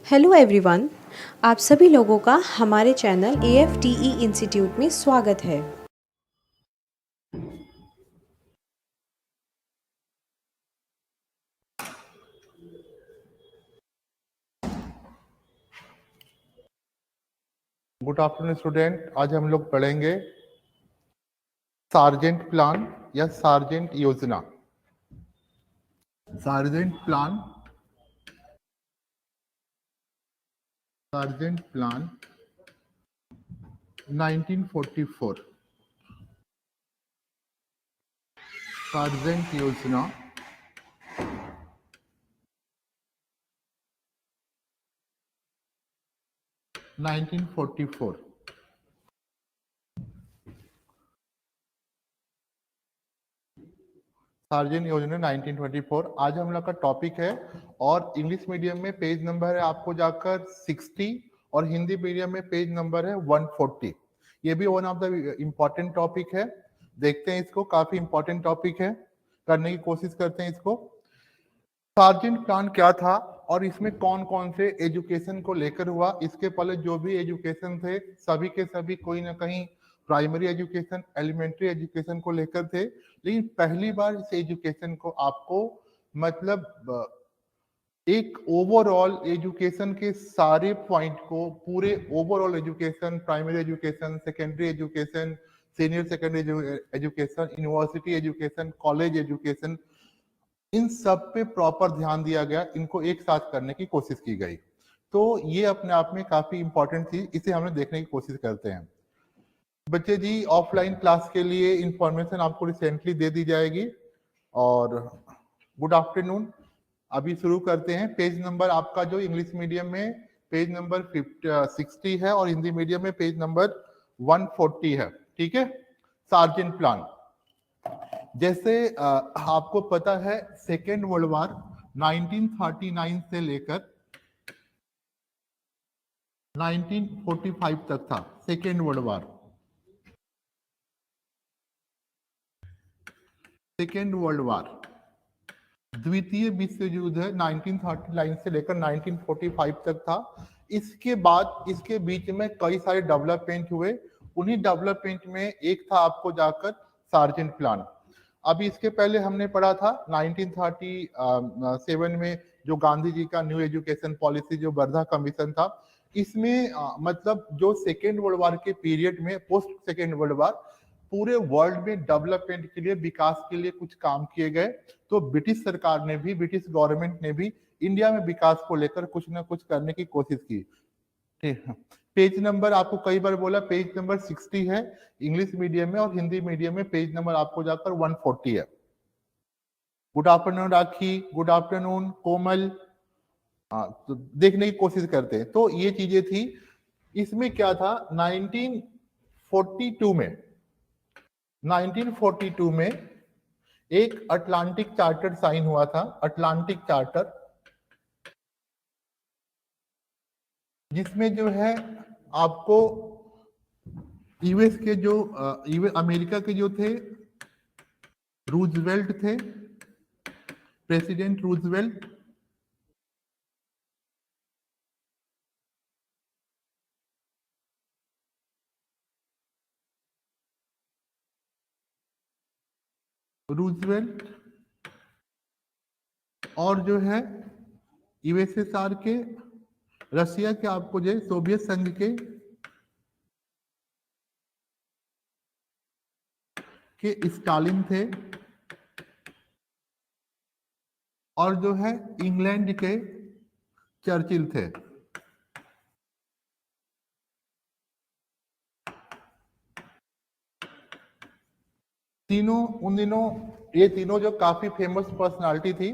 Hello everyone. आप सभी लोगों का हमारे चैनल AFTE इंस्टीट्यूट में स्वागत है। Good afternoon student. आज हम लोग पढ़ेंगे सार्जेंट प्लान या सार्जेंट योजना। Sergeant plan, sergeant plan 1944, sergeant योजना 1944। सार्जेंट योजना 1924 आज हम लोग का टॉपिक है। और इंग्लिश मीडियम में पेज नंबर है आपको जाकर 60 और हिंदी मीडियम में पेज नंबर है 140। ये भी one of the important topic है। देखते हैं इसको, काफी इम्पोर्टेंट टॉपिक है, करने की कोशिश करते हैं इसको। सार्जेंट प्लान क्या था और इसमें कौन कौन से एजुकेशन को लेकर हुआ। इसके पहले जो भी एजुकेशन थे सभी के सभी कोई ना कहीं प्राइमरी एजुकेशन, एलिमेंट्री एजुकेशन को लेकर थे, लेकिन पहली बार इस एजुकेशन को आपको मतलब एक ओवरऑल एजुकेशन के सारे पॉइंट को, पूरे overall education, primary education, secondary education, senior secondary education, university education, college education, इन सब पे प्रॉपर ध्यान दिया गया, इनको एक साथ करने की कोशिश की गई। तो ये अपने आप में काफी इंपॉर्टेंट थी, इसे हमने देखने की कोशिश करते हैं। बच्चे जी, ऑफलाइन क्लास के लिए इंफॉर्मेशन आपको रिसेंटली दे दी जाएगी। और गुड आफ्टरनून। अभी शुरू करते हैं। पेज नंबर आपका जो इंग्लिश मीडियम में पेज नंबर 60 है और हिंदी मीडियम में पेज नंबर 140 है। ठीक है। सार्जेंट प्लान, जैसे आपको पता है सेकेंड वर्ल्ड वार 1939 से लेकर 1945 तक था। Second world war, second world war, द्वितीय विश्व युद्ध है 1939 से लेकर 1945 तक था। इसके बाद इसके बीच में कई सारे डेवलपमेंट हुए। उन्हीं डेवलपमेंट में एक था आपको जाकर सार्जेंट प्लान। अभी इसके पहले हमने पढ़ा था 1937 में जो गांधी जी का न्यू एजुकेशन पॉलिसी, जो वर्धा कमीशन था, इसमें मतलब जो सेकेंड वर्ल्ड वार के पीरियड में, पोस्ट सेकेंड वर्ल्ड वार, पूरे वर्ल्ड में डेवलपमेंट के लिए, विकास के लिए कुछ काम किए गए। तो ब्रिटिश सरकार ने भी, ब्रिटिश गवर्नमेंट ने भी इंडिया में विकास को लेकर कुछ ना कुछ करने की कोशिश की। ठीक है। पेज नंबर आपको कई बार बोला, पेज नंबर 60 है इंग्लिश मीडियम में, और हिंदी मीडियम में पेज नंबर आपको जाकर 140 है। गुड आफ्टरनून राखी, गुड आफ्टरनून कोमल। तो देखने की कोशिश करते हैं। तो ये चीजें थी। इसमें क्या था, 1942 में 1942 में एक अटलांटिक चार्टर साइन हुआ था। अटलांटिक चार्टर, जिसमें जो है आपको यूएस के जो अमेरिका के जो थे, रूजवेल्ट थे, प्रेसिडेंट रूजवेल्ट, रूजवेल्ट, और जो है यूएसएसआर के, रशिया के, आपको जो सोवियत संघ के स्टालिन थे, और जो है इंग्लैंड के चर्चिल थे। तीनों उन दिनों, ये तीनों जो काफी फेमस पर्सनालिटी थी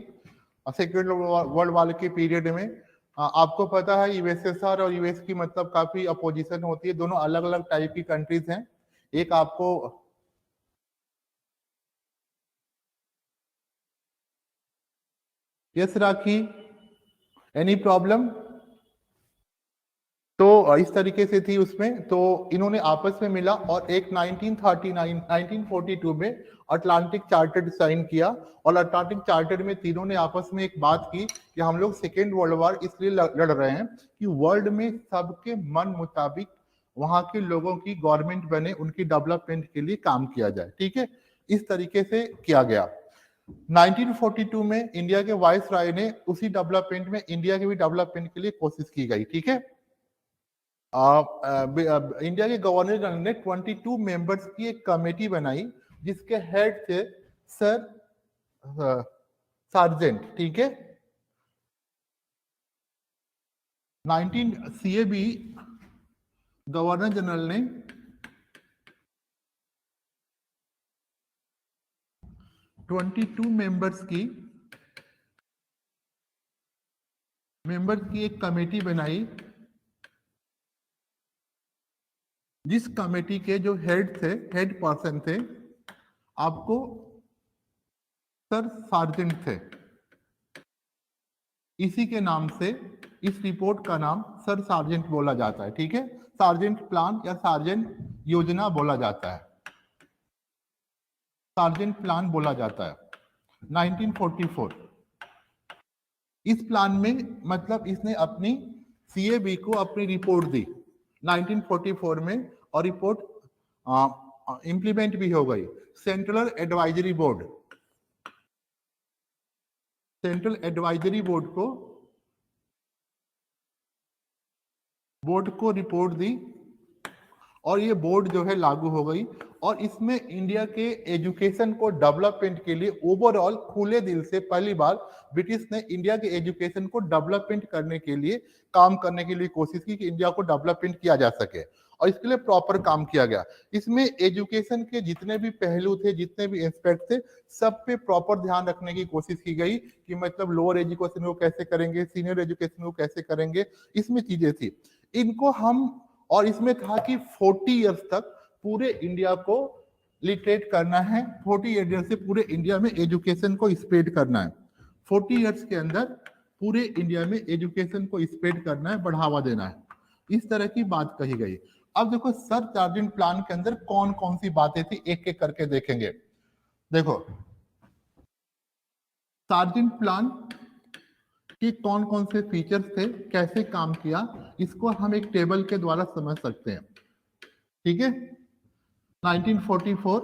सेकेंड वर्ल्ड वार के पीरियड में। आपको पता है यूएसएसआर और यूएस की मतलब काफी अपोजिशन होती है, दोनों अलग अलग टाइप की कंट्रीज हैं। एक आपको, यस राखी, एनी प्रॉब्लम? तो इस तरीके से थी उसमें। तो इन्होंने आपस में मिला और एक 1939 1942 में अटलांटिक चार्टर साइन किया। और अटलांटिक चार्टर में तीनों ने आपस में एक बात की कि हम लोग सेकेंड वर्ल्ड वॉर इसलिए लड़ रहे हैं कि वर्ल्ड में सबके मन मुताबिक वहां के लोगों की गवर्नमेंट बने, उनकी डेवलपमेंट के लिए काम किया जाए। ठीक है, इस तरीके से किया गया। 1942 में इंडिया के वाइस राय ने उसी डेवलपमेंट में इंडिया के भी डेवलपमेंट के लिए कोशिश की गई। ठीक है, इंडिया के गवर्नर जनरल ने 22 मेंबर्स की एक कमेटी बनाई जिसके हेड थे सर सार्जेंट। ठीक है, 19 सीएबी गवर्नर जनरल ने 22 मेंबर्स की एक कमेटी बनाई जिस कमेटी के जो हेड पर्सन थे आपको सर सार्जेंट थे। इसी के नाम से इस रिपोर्ट का नाम सर सार्जेंट बोला जाता है। ठीक है, सार्जेंट प्लान या सार्जेंट योजना बोला जाता है, सार्जेंट प्लान बोला जाता है। 1944 इस प्लान में मतलब इसने अपनी सीएबी को अपनी रिपोर्ट दी 1944 में और रिपोर्ट इंप्लीमेंट भी हो गई। सेंट्रल एडवाइजरी बोर्ड को रिपोर्ट दी और ये बोर्ड जो है लागू हो गई। और इसमें इंडिया के एजुकेशन को डेवलपमेंट के लिए ओवरऑल खुले दिल से पहली बार ब्रिटिश ने इंडिया के एजुकेशन को डेवलपमेंट करने के लिए काम करने के लिए कोशिश की कि इंडिया को डेवलपमेंट किया जा सके और इसके लिए प्रॉपर काम किया गया। इसमें एजुकेशन के जितने भी पहलू थे, जितने भी एस्पेक्ट थे, सब पे प्रॉपर ध्यान रखने की कोशिश की गई कि मतलब लोअर एजुकेशन को कैसे करेंगे, सीनियर एजुकेशन को कैसे करेंगे, इसमें चीजें थी इनको हम। और इसमें था कि 40 इयर्स तक पूरे इंडिया को लिटरेट करना है, 40 इयर्स से पूरे इंडिया में एजुकेशन को स्प्रेड करना है, 40 इयर्स के अंदर पूरे इंडिया में एजुकेशन को स्प्रेड करना है, बढ़ावा देना है, इस तरह की बात कही गई। अब देखो सर सार्जेंट प्लान के अंदर कौन कौन सी बातें थी, एक एक करके देखेंगे। देखो सार्जेंट प्लान कि कौन कौन से फीचर्स थे, कैसे काम किया, इसको हम एक टेबल के द्वारा समझ सकते हैं। ठीक है, 1944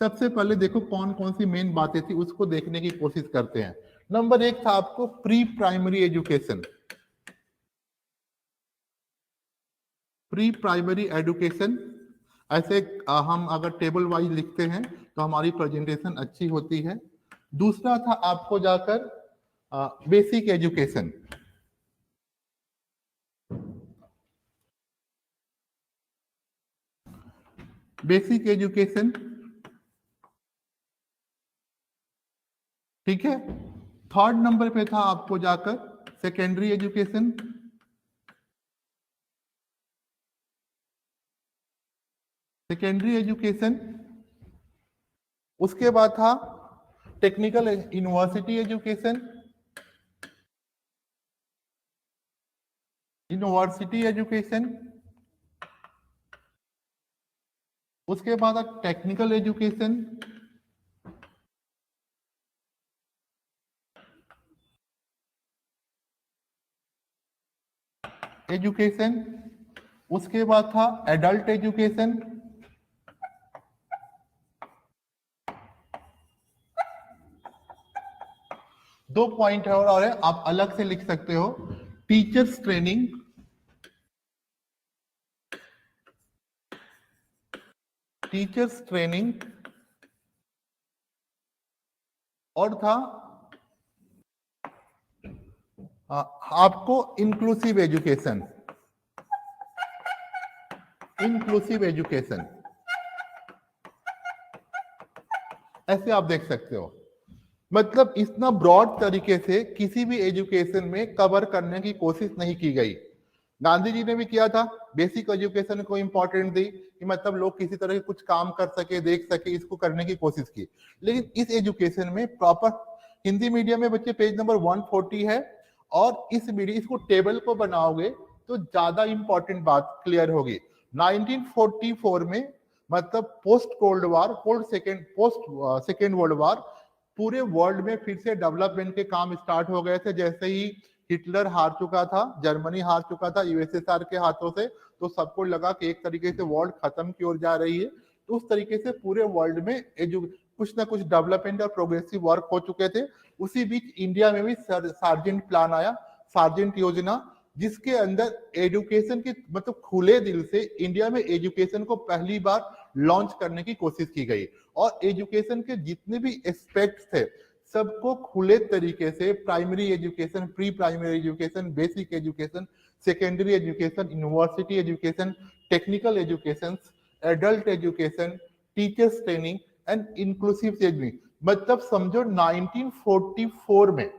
सबसे पहले देखो कौन कौन सी मेन बातें थी उसको देखने की कोशिश करते हैं। नंबर 1 था आपको pre primary education. Pre primary education ऐसे हम अगर टेबल वाइज लिखते हैं तो हमारी प्रेजेंटेशन अच्छी होती है। दूसरा था आपको जाकर बेसिक एजुकेशन। बेसिक एजुकेशन, ठीक है। थर्ड नंबर पे था आपको जाकर सेकेंडरी एजुकेशन। सेकेंडरी एजुकेशन, उसके बाद था technical university education. University education, उसके बाद टेक्निकल एजुकेशन, उसके बाद था एडल्ट एजुकेशन, दो पॉइंट है और है, आप अलग से लिख सकते हो। टीचर्स ट्रेनिंग, और था आपको इंक्लूसिव एजुकेशन। ऐसे आप देख सकते हो, मतलब इतना ब्रॉड तरीके से किसी भी एजुकेशन में कवर करने की कोशिश नहीं की गई। गांधी जी ने भी किया था, बेसिक एजुकेशन को इंपॉर्टेंट दी कि मतलब लोग किसी तरह के कुछ काम कर सके, देख सके, इसको करने की कोशिश की। लेकिन इस एजुकेशन में प्रॉपर हिंदी मीडियम में बच्चे पेज नंबर 140 है और इस मीडियम इसको टेबल को बनाओगे तो ज्यादा इंपॉर्टेंट बात क्लियर होगी। 1944 में मतलब post cold war, post second world war, पूरे वर्ल्ड में फिर से डेवलपमेंट के काम स्टार्ट हो गए थे। जैसे ही हिटलर हार चुका था, जर्मनी हार चुका था यूएसएसआर के हाथों से, तो सबको लगा कि एक तरीके से वर्ल्ड खत्म की ओर जा रही है। तो उस तरीके से पूरे वर्ल्ड में कुछ ना कुछ डेवलपमेंट और प्रोग्रेसिव वर्क हो चुके थे। उसी बीच इंडिया में भी सार्जेंट प्लान आया, सार्जेंट योजना, जिसके अंदर एजुकेशन की मतलब खुले दिल से इंडिया में एजुकेशन को पहली बार लॉन्च करने की कोशिश की गई। और एजुकेशन के जितने भी एस्पेक्ट्स थे सबको खुले तरीके से, primary education, pre primary education, basic education, secondary education, university education, technical education, adult education, teachers training and inclusive training. मतलब समझो 1944 में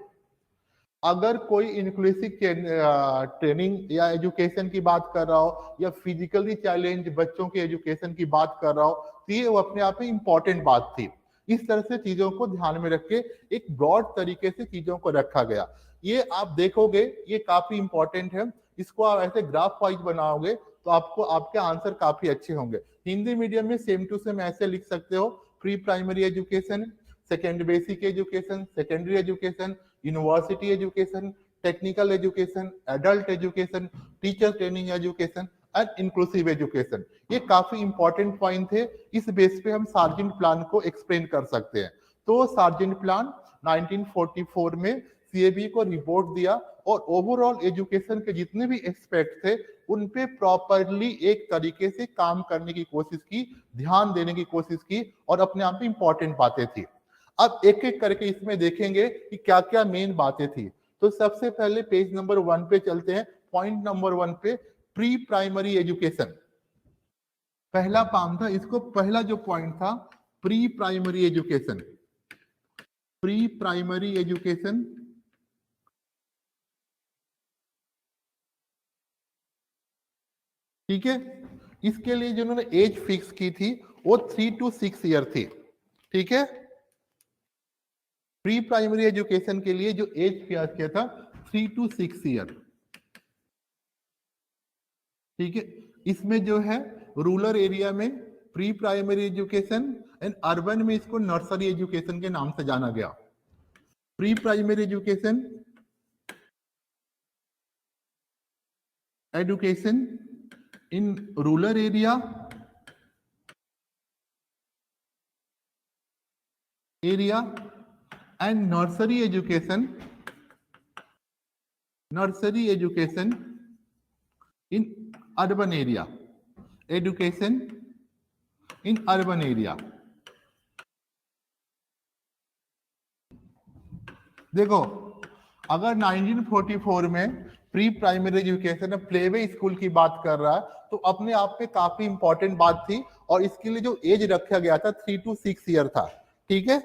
अगर कोई इंक्लूसिव ट्रेनिंग या एजुकेशन की बात कर रहा हो या फिजिकली चैलेंज बच्चों के एजुकेशन की बात कर रहा हो, तो ये अपने आप में इंपॉर्टेंट बात थी। इस तरह से चीजों को ध्यान में रख के एक ब्रॉड तरीके से चीजों को रखा गया। ये आप देखोगे, ये काफी इंपॉर्टेंट है। इसको आप ऐसे ग्राफ वाइज बनाओगे तो आपको आपके आंसर काफी अच्छे होंगे। हिंदी मीडियम में सेम टू सेम ऐसे लिख सकते हो, pre primary education, second basic education, secondary education, university education, technical education, adult education, teacher training education and inclusive education. ये काफी इंपॉर्टेंट पॉइंट थे। इस बेस पे हम सार्जेंट प्लान को एक्सप्लेन कर सकते हैं। तो सार्जेंट प्लान 1944 में सीएबी को रिपोर्ट दिया और ओवरऑल एजुकेशन के जितने भी एस्पेक्ट थे उन पे प्रॉपरली एक तरीके से काम करने की कोशिश की, ध्यान देने की कोशिश की और अपने आप में इंपॉर्टेंट बातें थी। अब एक एक करके इसमें देखेंगे कि क्या क्या मेन बातें थी। तो सबसे पहले पेज नंबर 1 पे चलते हैं। पॉइंट नंबर 1 पे प्री प्राइमरी एजुकेशन पहला काम था। इसको पहला जो पॉइंट था pre primary education, pre primary education ठीक है। इसके लिए जिन्होंने एज फिक्स की थी वो 3 to 6 ईयर थी। ठीक है, प्री प्राइमरी एजुकेशन के लिए जो एज फिक्स किया था 3 to 6 ईयर। ठीक है, इसमें जो है रूरल एरिया में pre primary education and urban में इसको नर्सरी एजुकेशन के नाम से जाना गया। Pre primary education in rural area and nursery education in urban area, education in urban area। देखो, अगर 1944 में pre primary education play way school की बात कर रहा है तो अपने आप में काफी इंपॉर्टेंट बात थी और इसके लिए जो एज रखा गया था 3 to 6 ईयर था। ठीक है,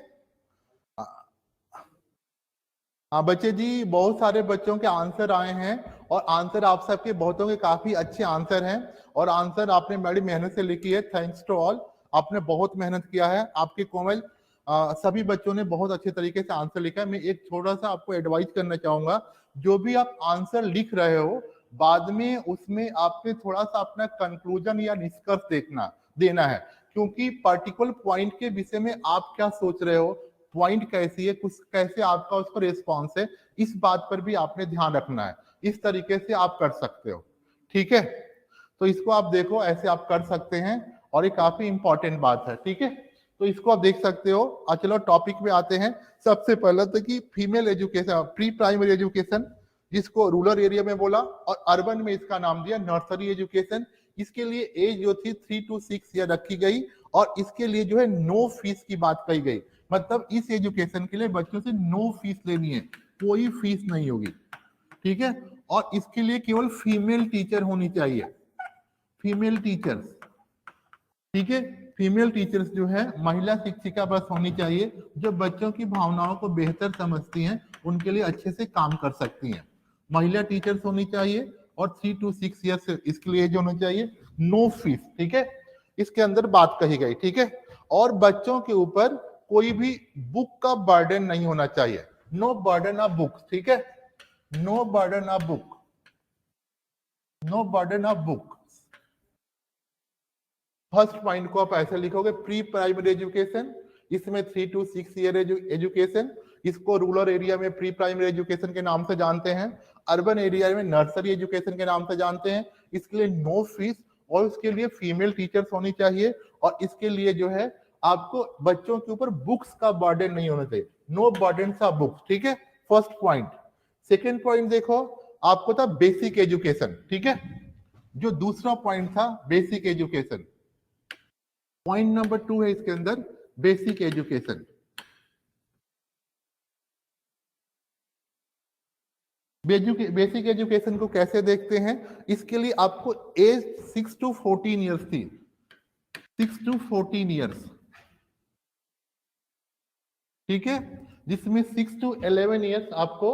हाँ बच्चे जी, बहुत सारे बच्चों के आंसर आए हैं और आंसर आप सबके बहुतों के काफी अच्छे आंसर हैं और आंसर आपने बड़ी मेहनत से लिखी है। थैंक्स टू ऑल, आपने बहुत मेहनत किया है। आपके कोमल सभी बच्चों ने बहुत अच्छे तरीके से आंसर लिखा है। मैं एक थोड़ा सा आपको एडवाइस करना चाहूंगा, जो भी आप आंसर लिख रहे हो बाद में उसमें आपने थोड़ा सा अपना कंक्लूजन या निष्कर्ष देना है, क्योंकि पर्टिकुलर पॉइंट के विषय में आप क्या सोच रहे हो, पॉइंट कैसी है, कुछ कैसे आपका उसको रिस्पॉन्स है, इस बात पर भी आपने ध्यान रखना है। इस तरीके से आप कर सकते हो। ठीक है, तो इसको आप देखो, ऐसे आप कर सकते हैं और ये काफी इंपॉर्टेंट बात है। ठीक है, तो इसको आप देख सकते हो। चलो टॉपिक में आते हैं। सबसे पहले तो कि female education, pre primary education, जिसको रूरल एरिया में बोला और अर्बन में इसका नाम दिया नर्सरी एजुकेशन। इसके लिए एज जो थी 3 to 6 ईयर रखी गई और इसके लिए जो है नो फीस की बात कही गई। मतलब इस एजुकेशन के लिए बच्चों से नो फीस लेनी है, कोई फीस नहीं होगी। ठीक है, और इसके लिए केवल फीमेल टीचर होनी चाहिए, फीमेल टीचर्स। ठीक है, फीमेल टीचर्स जो है महिला शिक्षिका बस होनी चाहिए, जो बच्चों की भावनाओं को बेहतर समझती हैं, उनके लिए अच्छे से काम कर सकती हैं। महिला टीचर्स होनी चाहिए और 3 to 6 ईयर्स इसके लिए जो होना चाहिए, नो फीस। ठीक है, इसके अंदर बात कही गई। ठीक है, और बच्चों के ऊपर कोई भी बुक का बर्डन नहीं होना चाहिए, नो बर्डन ऑफ बुक्स। ठीक है, no burden of book. No burden of book. First point को आप ऐसे लिखोगे, प्री प्राइमरी एजुकेशन, इसमें 3 to 6 ईयर एजुकेशन, इसको रूरल एरिया में प्री प्राइमरी एजुकेशन के नाम से जानते हैं, अर्बन एरिया में नर्सरी एजुकेशन के नाम से जानते हैं। इसके लिए नो फीस और उसके लिए फीमेल टीचर्स होनी चाहिए और इसके लिए जो है आपको बच्चों के ऊपर बुक्स का बर्डन नहीं होना चाहिए, नो बर्डन ऑफ बुक्स। ठीक है, फर्स्ट पॉइंट। सेकेंड पॉइंट देखो, आपको था बेसिक एजुकेशन। ठीक है, जो दूसरा पॉइंट था बेसिक एजुकेशन, पॉइंट नंबर 2 है इसके अंदर बेसिक एजुकेशन। बेसिक एजुकेशन को कैसे देखते हैं, इसके लिए आपको एज 6 to 14 ईयर्स थी, 6 to 14 ईयर्स। ठीक है, जिसमें 6 to 11 ईयर्स आपको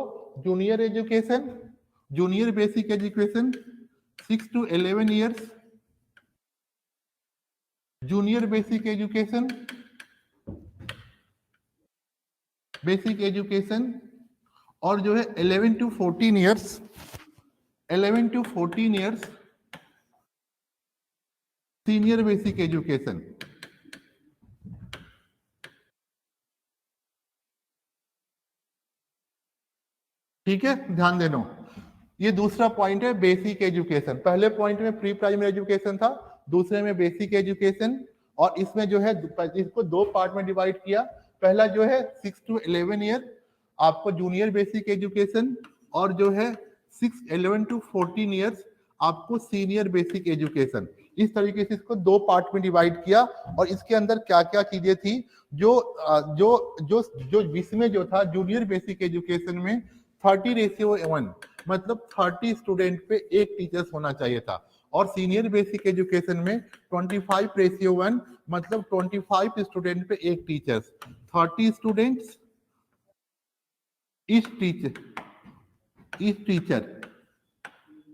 junior education, junior basic education, 6 to 11 years junior basic education, basic education, और जो है 11 to 14 years, 11 to 14 years senior basic education. ठीक है, ध्यान देना, ये दूसरा पॉइंट है बेसिक एजुकेशन। पहले पॉइंट में प्री प्राइमरी एजुकेशन था, दूसरे में बेसिक एजुकेशन, और इसमें जो है इसको दो पार्ट में डिवाइड किया। पहला जो है 6 to 11 ईयर आपको जूनियर बेसिक एजुकेशन, और जो है 11 to 14 ईयर्स आपको सीनियर बेसिक एजुकेशन। इस तरीके से इसको दो पार्ट में डिवाइड किया, और इसके अंदर क्या क्या चीजें थी, जो जो जो जो इसमें जो था जूनियर बेसिक एजुकेशन में 30:1, मतलब 30 स्टूडेंट पे एक टीचर्स होना चाहिए था, और सीनियर बेसिक एजुकेशन में 25:1, मतलब 25 स्टूडेंट पे एक टीचर्स, 30 स्टूडेंट्स इस टीचर।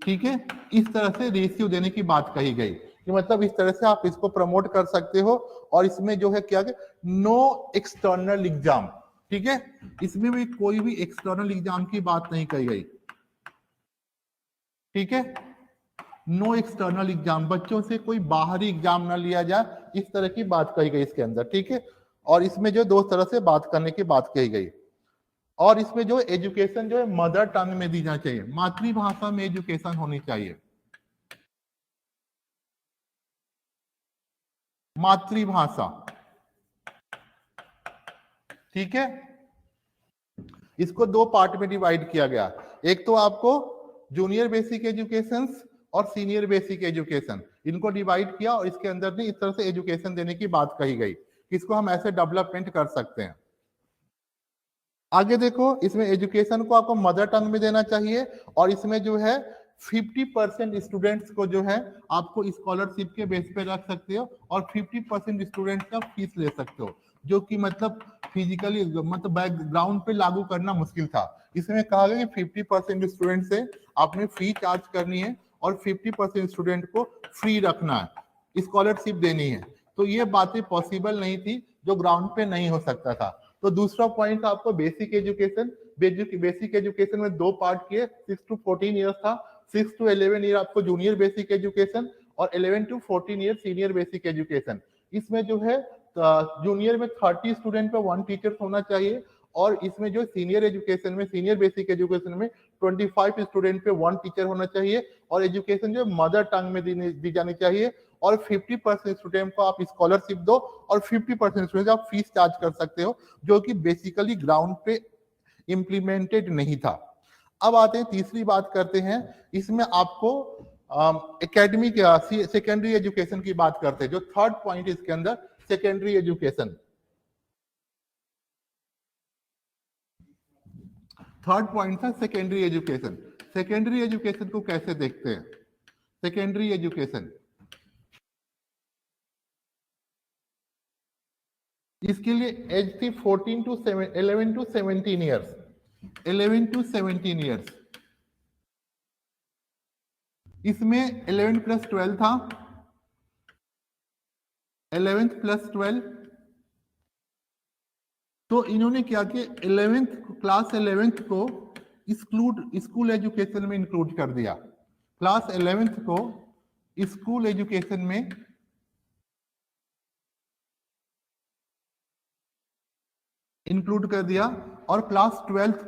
ठीक है, इस तरह से रेशियो देने की बात कही गई कि मतलब इस तरह से आप इसको प्रमोट कर सकते हो। और इसमें जो है क्या, नो एक्सटर्नल एग्जाम। ठीक है, इसमें भी कोई भी एक्सटर्नल एग्जाम की बात नहीं कही गई। ठीक है, नो एक्सटर्नल एग्जाम, बच्चों से कोई बाहरी एग्जाम ना लिया जाए, इस तरह की बात कही गई इसके अंदर। ठीक है, और इसमें जो दो तरह से बात करने की बात कही गई, और इसमें जो एजुकेशन जो है मदर टंग में दी जानी चाहिए, मातृभाषा में एजुकेशन होनी चाहिए, मातृभाषा। ठीक है, इसको दो पार्ट में डिवाइड किया गया, एक तो आपको जूनियर बेसिक एजुकेशन और सीनियर बेसिक एजुकेशन, इनको डिवाइड किया, और इसके अंदर ने इस तरह से एजुकेशन देने की बात कही गई, इसको हम ऐसे डेवलपमेंट कर सकते हैं। आगे देखो, इसमें एजुकेशन को आपको मदर टंग में देना चाहिए, और इसमें जो है 50% स्टूडेंट्स को जो है आपको स्कॉलरशिप के बेस पे रख सकते हो, और 50% स्टूडेंट्स का फीस ले सकते हो, जो कि मतलब फिजिकली मतलब बैकग्राउंड पे लागू करना मुश्किल था। इसमें कहा गया कि 50% स्टूडेंट से आपने फी चार्ज करनी है, और 50% स्टूडेंट को फ्री रखना है, स्कॉलरशिप देनी है। तो ये बातें पॉसिबल नहीं थी, जो ग्राउंड पे नहीं हो सकता था। तो दूसरा पॉइंट था आपको बेसिक एजुकेशन। बेसिक एजुकेशन में दो पार्ट किए, 6 to 14 ईयर्स था, 6 to 11 ईयर आपको जूनियर बेसिक एजुकेशन, और 11 to 14 year senior basic education. इसमें जो है जूनियर में 30 स्टूडेंट पे 1 टीचर होना चाहिए, और इसमें जो सीनियर एजुकेशन में, सीनियर बेसिक एजुकेशन में 25 स्टूडेंट पे 1 टीचर होना चाहिए, और एजुकेशन जो मदर टंग में दी जानी चाहिए, और 50% स्टूडेंट को आप स्कॉलरशिप दो, और 50% स्टूडेंट आप फीस चार्ज कर सकते हो, जो कि बेसिकली ग्राउंड पे इम्प्लीमेंटेड नहीं था। अब आते हैं तीसरी बात करते हैं, इसमें आपको एकेडमिक सेकेंडरी एजुकेशन की बात करते हैं, जो थर्ड पॉइंट इसके अंदर सेकेंडरी एजुकेशन। थर्ड पॉइंट था सेकेंडरी एजुकेशन। सेकेंडरी एजुकेशन को कैसे देखते हैं, सेकेंडरी एजुकेशन इसके लिए एज थी 11 to 17 ईयर्स, 11 to 17 ईयर्स। इसमें 11 plus 12 था, 11th plus 12। तो इन्होंने क्या किया, 11th को स्कूल एजुकेशन में इंक्लूड कर दिया। क्लास 11th को स्कूल एजुकेशन में इंक्लूड कर दिया और क्लास 12th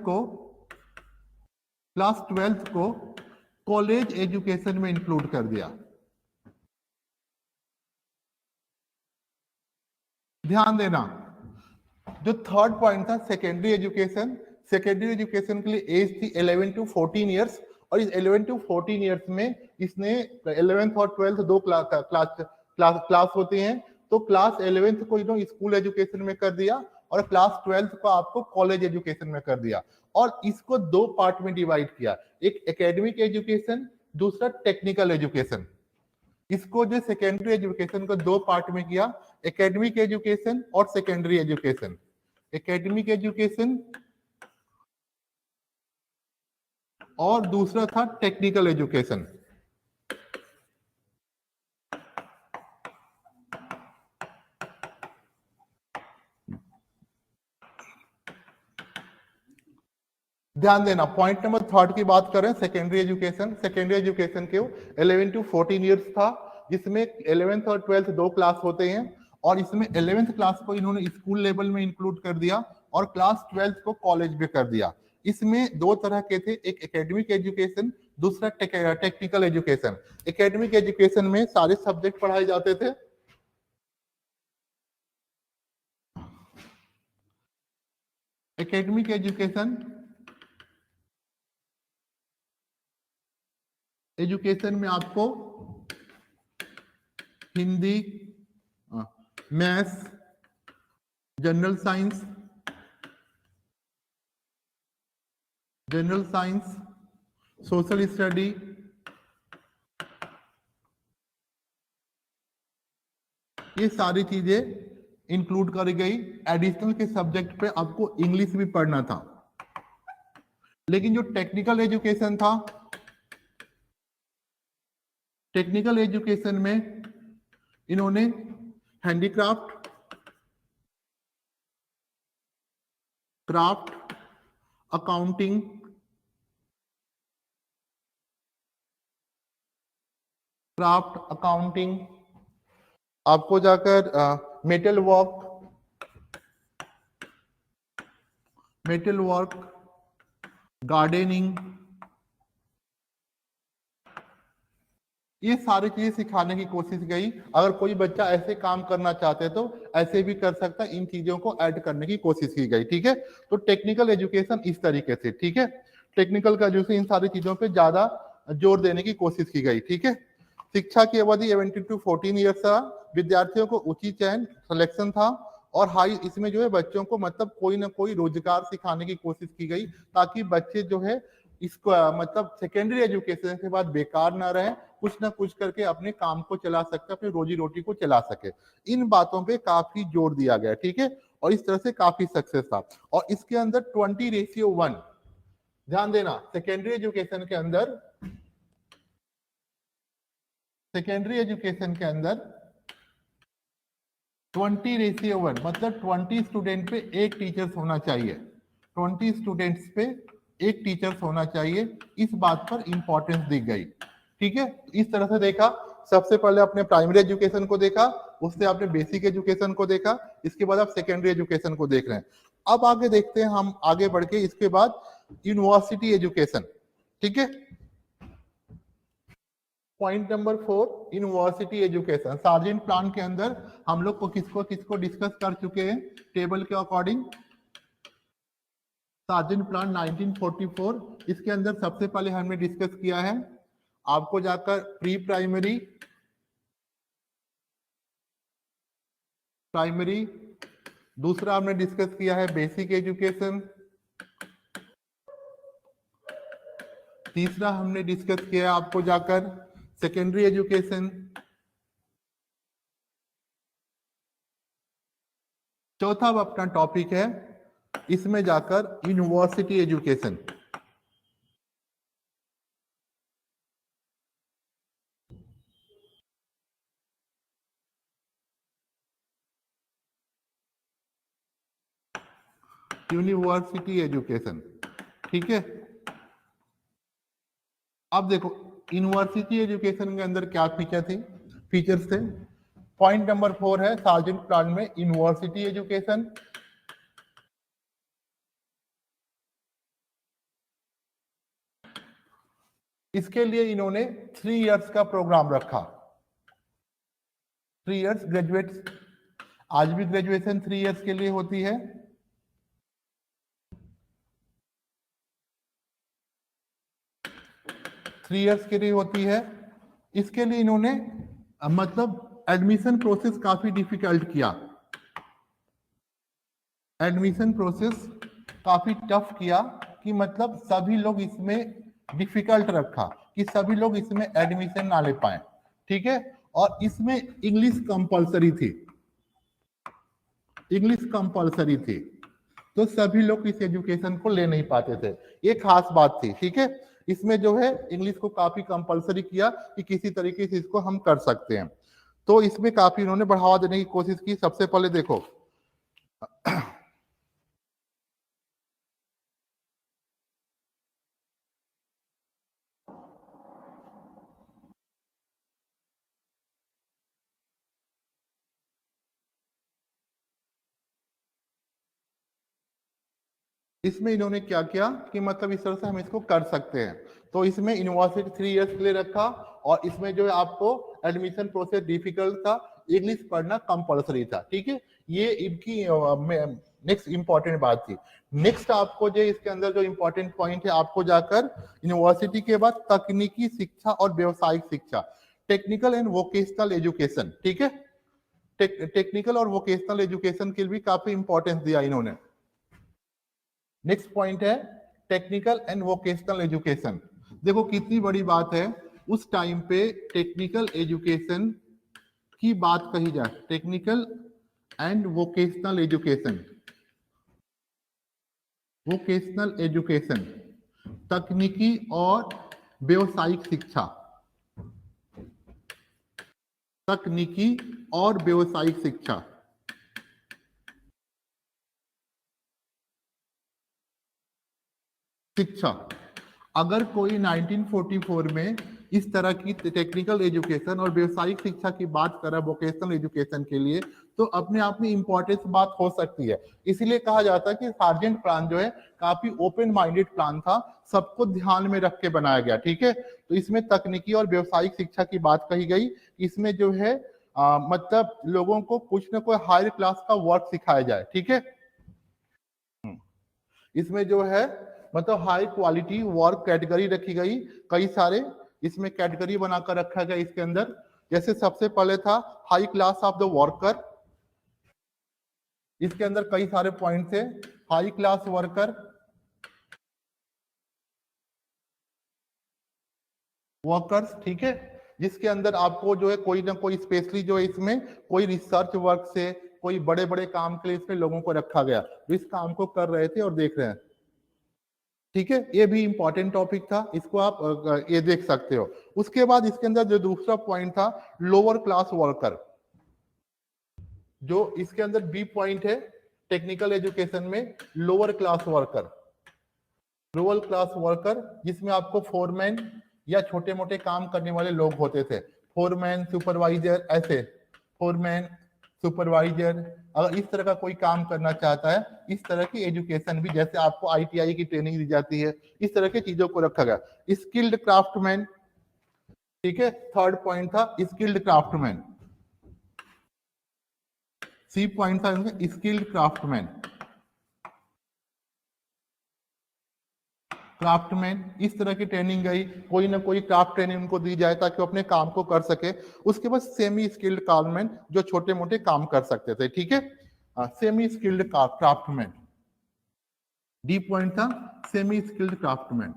को कॉलेज एजुकेशन में इंक्लूड कर दिया। ध्यान देना, जो थर्ड पॉइंट था सेकेंडरी एजुकेशन, सेकेंडरी एजुकेशन के लिए एज थी 11 टू 14 ईयर्स, और इस 11 टू 14 ईयर्स में इसने 11th और 12th दो क्लास होते हैं, तो क्लास 11th को स्कूल एजुकेशन में कर दिया और क्लास 12th को आपको कॉलेज एजुकेशन में कर दिया, और इसको दो पार्ट में डिवाइड किया, एक एकेडमिक एजुकेशन, दूसरा टेक्निकल एजुकेशन। इसको जो सेकेंडरी एजुकेशन को दो पार्ट में किया, एकेडमिक एजुकेशन और सेकेंडरी एजुकेशन। एकेडमिक एजुकेशन और दूसरा था टेक्निकल एजुकेशन। ध्यान देना, पॉइंट नंबर थर्ड की बात करें, सेकेंडरी एजुकेशन। सेकेंडरी एजुकेशन के 11 टू 14 ईयर्स था, जिसमें 11th और 12th दो क्लास होते हैं, और इसमें 11th क्लास को इन्होंने स्कूल लेवल में इंक्लूड कर दिया और क्लास 12th को कॉलेज में कर दिया। इसमें दो तरह के थे, एक एकेडमिक एजुकेशन, दूसरा टेक्निकल एजुकेशन। एकेडमिक एजुकेशन में सारे सब्जेक्ट पढ़ाए जाते थे। एकेडमिक एजुकेशन में आपको Hindi, maths, general science, social study, ये सारी चीजें इंक्लूड करी गई। एडिशनल के सब्जेक्ट पे आपको इंग्लिश भी पढ़ना था। लेकिन जो टेक्निकल एजुकेशन था, टेक्निकल एजुकेशन में इन्होंने हैंडीक्राफ्ट, क्राफ्ट, अकाउंटिंग, आपको जाकर मेटल वर्क, गार्डनिंग, ये सारी चीजें सिखाने की कोशिश गई। अगर कोई बच्चा ऐसे काम करना चाहते तो ऐसे भी कर सकता, इन चीजों को ऐड करने की कोशिश की गई। ठीक है, तो टेक्निकल एजुकेशन इस तरीके से, ठीक है, टेक्निकल का जो इन सारी चीजों पे ज्यादा जोर देने की कोशिश की गई। ठीक है, शिक्षा की अवधि 17 टू 14 ईयर्स था, विद्यार्थियों को उचित चयन सिलेक्शन था, और हाई इसमें जो है बच्चों को मतलब कोई ना कोई रोजगार सिखाने की कोशिश की गई, ताकि बच्चे जो है इसको मतलब सेकेंडरी एजुकेशन के बाद बेकार ना रहे, कुछ ना कुछ करके अपने काम को चला सकते, अपनी रोजी रोटी को चला सके। इन बातों पे काफी जोर दिया गया। ठीक है, और इस तरह से काफी सक्सेस था। और इसके अंदर 20:1, ध्यान देना, सेकेंडरी एजुकेशन के अंदर 20:1 मतलब 20 स्टूडेंट पे एक टीचर्स होना चाहिए। 20 स्टूडेंट्स पे एक टीचर्स होना चाहिए, इस बात पर इंपॉर्टेंस दी गई। ठीक है, इस तरह से देखा, सबसे पहले आपने प्राइमरी एजुकेशन को देखा, उससे आपने बेसिक एजुकेशन को देखा, इसके बाद आप सेकेंडरी एजुकेशन को देख रहे हैं। अब आगे देखते हैं हम, आगे बढ़ के इसके बाद यूनिवर्सिटी एजुकेशन। ठीक है, point number 4, university education. Sergeant plan के अंदर हम लोग को किसको डिस्कस कर चुके हैं टेबल के अकॉर्डिंग। सार्जेंट प्लान 1944, इसके अंदर सबसे पहले हमने डिस्कस किया है आपको जाकर प्री प्राइमरी, दूसरा हमने डिस्कस किया है बेसिक एजुकेशन, तीसरा हमने डिस्कस किया है आपको जाकर सेकेंडरी एजुकेशन, चौथा अपना टॉपिक है इसमें जाकर यूनिवर्सिटी एजुकेशन। यूनिवर्सिटी एजुकेशन, ठीक है। अब देखो यूनिवर्सिटी एजुकेशन के अंदर क्या फीचर्स थे। पॉइंट नंबर 4 है सार्जेंट प्लान में यूनिवर्सिटी एजुकेशन। इसके लिए इन्होंने 3 इयर्स का प्रोग्राम रखा। 3 इयर्स ग्रेजुएट, आज भी ग्रेजुएशन 3 इयर्स के लिए होती है। थ्री इयर्स के लिए होती है। इसके लिए इन्होंने मतलब एडमिशन प्रोसेस काफी डिफिकल्ट किया, एडमिशन प्रोसेस काफी टफ किया कि मतलब सभी लोग इसमें डिफिकल्ट रखा कि सभी लोग इसमें एडमिशन ना ले पाए, ठीक है। और इसमें इंग्लिश कंपलसरी थी, इंग्लिश कंपलसरी थी, तो सभी लोग इस एजुकेशन को ले नहीं पाते थे। ये खास बात थी, ठीक है। इसमें जो है इंग्लिश को काफी कंपलसरी किया कि किसी तरीके से इसको हम कर सकते हैं, तो इसमें काफी इन्होंने बढ़ावा देने की कोशिश की। सबसे पहले देखो इसमें इन्होंने क्या किया कि मतलब इस तरह से हम इसको कर सकते हैं। तो इसमें यूनिवर्सिटी 3 इयर्स के लिए रखा और इसमें जो है आपको एडमिशन प्रोसेस डिफिकल्ट था, इंग्लिश पढ़ना कंपलसरी था, ठीक है। ये इनकी नेक्स्ट इंपॉर्टेंट बात थी। नेक्स्ट आपको जो इसके अंदर जो इंपॉर्टेंट पॉइंट है, आपको जाकर यूनिवर्सिटी के बाद तकनीकी शिक्षा और व्यवसायिक शिक्षा, टेक्निकल एंड वोकेशनल एजुकेशन, ठीक है। टेक्निकल और वोकेशनल एजुकेशन के लिए भी काफी इंपॉर्टेंस दिया इन्होंने। नेक्स्ट पॉइंट है टेक्निकल एंड वोकेशनल एजुकेशन। देखो कितनी बड़ी बात है, उस टाइम पे टेक्निकल एजुकेशन की बात कही जाए, technical and vocational education, vocational education, तकनीकी और व्यवसायिक शिक्षा, तकनीकी और व्यवसायिक शिक्षा। शिक्षा, अगर कोई 1944 में इस तरह की टेक्निकल एजुकेशन और व्यवसायिक शिक्षा की बात कर रहा है वोकेशनल एजुकेशन के लिए, तो अपने आप में इंपॉर्टेंस बात हो सकती है। इसीलिए कहा जाता है कि सार्जेंट प्लान जो है काफी ओपन माइंडेड प्लान था, सबको ध्यान में रख के बनाया गया, ठीक है। तो इसमें तकनीकी और व्यवसायिक शिक्षा की बात कही गई। इसमें जो है मतलब लोगों को कुछ ना कोई हायर क्लास का वर्क सिखाया जाए, ठीक है। इसमें जो है मतलब हाई क्वालिटी वर्क कैटेगरी रखी गई, कई सारे इसमें कैटेगरी बनाकर रखा गया इसके अंदर। जैसे सबसे पहले था high class of the worker, इसके अंदर कई सारे पॉइंट थे। हाई क्लास वर्कर, वर्कर्स, ठीक है, जिसके अंदर आपको जो है कोई ना कोई स्पेशली जो है इसमें कोई रिसर्च वर्क से कोई बड़े बड़े काम के लिए इसमें लोगों को रखा गया, तो इस काम को कर रहे थे और देख रहे हैं, ठीक है। ये भी इंपॉर्टेंट टॉपिक था, इसको आप ये देख सकते हो। उसके बाद इसके अंदर जो दूसरा पॉइंट था लोअर क्लास वर्कर, जो इसके अंदर बी पॉइंट है टेक्निकल एजुकेशन में, lower class worker, lower class worker जिसमें आपको फोरमैन या छोटे मोटे काम करने वाले लोग होते थे, फोरमैन, सुपरवाइजर, ऐसे फोरमैन, सुपरवाइजर, अगर इस तरह का कोई काम करना चाहता है, इस तरह की एजुकेशन भी, जैसे आपको आईटीआई की ट्रेनिंग दी जाती है, इस तरह की चीजों को रखा गया। स्किल्ड क्राफ्टमैन, ठीक है, थर्ड पॉइंट था स्किल्ड क्राफ्टमैन, सी पॉइंट था स्किल्ड क्राफ्टमैन, क्राफ्टमैन, इस तरह की ट्रेनिंग गई, कोई ना कोई क्राफ्ट ट्रेनिंग उनको दी जाए ताकि वो अपने काम को कर सके। उसके बाद सेमी स्किल्ड क्राफ्टमैन, जो छोटे मोटे काम कर सकते थे, ठीक है, semi skilled craftsman, D point था सेमी स्किल्ड क्राफ्टमैन।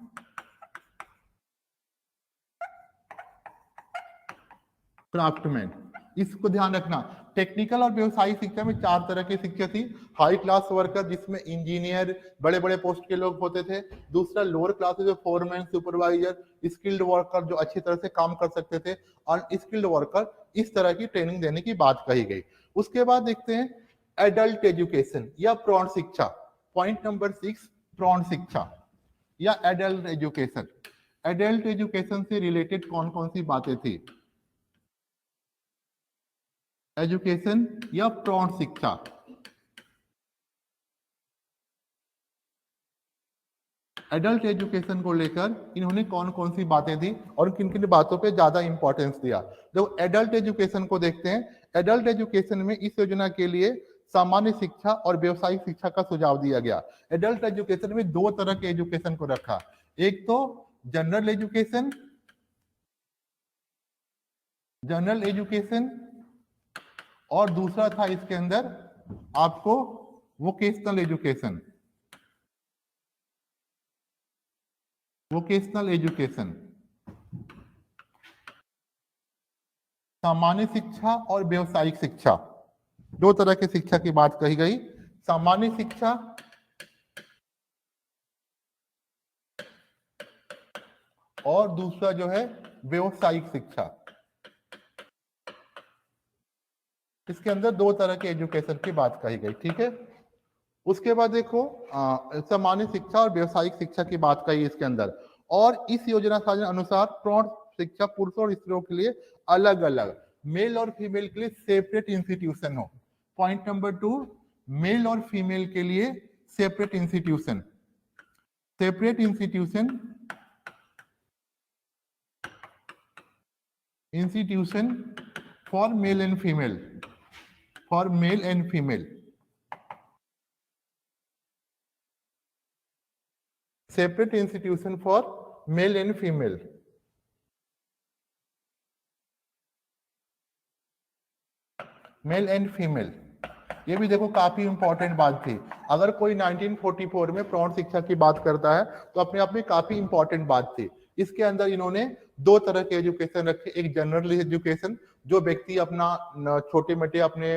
क्राफ्टमैन, इसको ध्यान रखना। टेक्निकल और व्यवसायिक शिक्षा में 4 तरह की शिक्षा थी। हाई क्लास वर्कर जिसमें इंजीनियर, बड़े बड़े पोस्ट के लोग होते थे। दूसरा लोअर क्लास जो फोरमैन, सुपरवाइजर, स्किल्ड वर्कर जो अच्छी तरह से काम कर सकते थे, और स्किल्ड वर्कर, इस तरह की ट्रेनिंग देने की बात कही गई। उसके बाद देखते हैं एडल्ट एजुकेशन या प्रौढ़ शिक्षा, पॉइंट नंबर 6, प्रौढ़ शिक्षा या एडल्ट एजुकेशन। एडल्ट एजुकेशन से रिलेटेड कौन कौन सी बातें थी? एजुकेशन या प्रौढ़ शिक्षा? एडल्ट एजुकेशन को लेकर इन्होंने कौन कौन सी बातें दी और किन किन बातों पे ज्यादा इंपॉर्टेंस दिया? जब एडल्ट एजुकेशन को देखते हैं, एडल्ट एजुकेशन में इस योजना के लिए सामान्य शिक्षा और व्यावसायिक शिक्षा का सुझाव दिया गया। एडल्ट एजुकेशन में दो तरह के एजुकेशन को रखा, एक तो जनरल एजुकेशन, और दूसरा था इसके अंदर आपको वोकेशनल एजुकेशन। वोकेशनल एजुकेशन सामान्य शिक्षा और व्यावसायिक शिक्षा, दो तरह की शिक्षा की बात कही गई। सामान्य शिक्षा और दूसरा जो है व्यावसायिक शिक्षा। इसके अंदर दो तरह के एजुकेशन की बात कही गई, ठीक है। उसके बाद देखो सामान्य शिक्षा और व्यावसायिक शिक्षा की बात कही इसके अंदर, और इस योजना साझा अनुसार प्रौढ़ शिक्षा पुरुषों और स्त्रियों के लिए अलग अलग, मेल और फीमेल के लिए सेपरेट इंस्टीट्यूशन हो। पॉइंट नंबर 2, मेल और फीमेल के लिए separate institution, for male and female, separate institution for male and female. Male and female, ये भी देखो काफी इंपॉर्टेंट बात थी। अगर कोई 1944 में प्रौढ़ शिक्षा की बात करता है तो अपने आप में काफी इंपॉर्टेंट बात थी। इसके अंदर इन्होंने दो तरह के एजुकेशन रखे, एक जनरल एजुकेशन जो व्यक्ति अपना छोटे मोटे अपने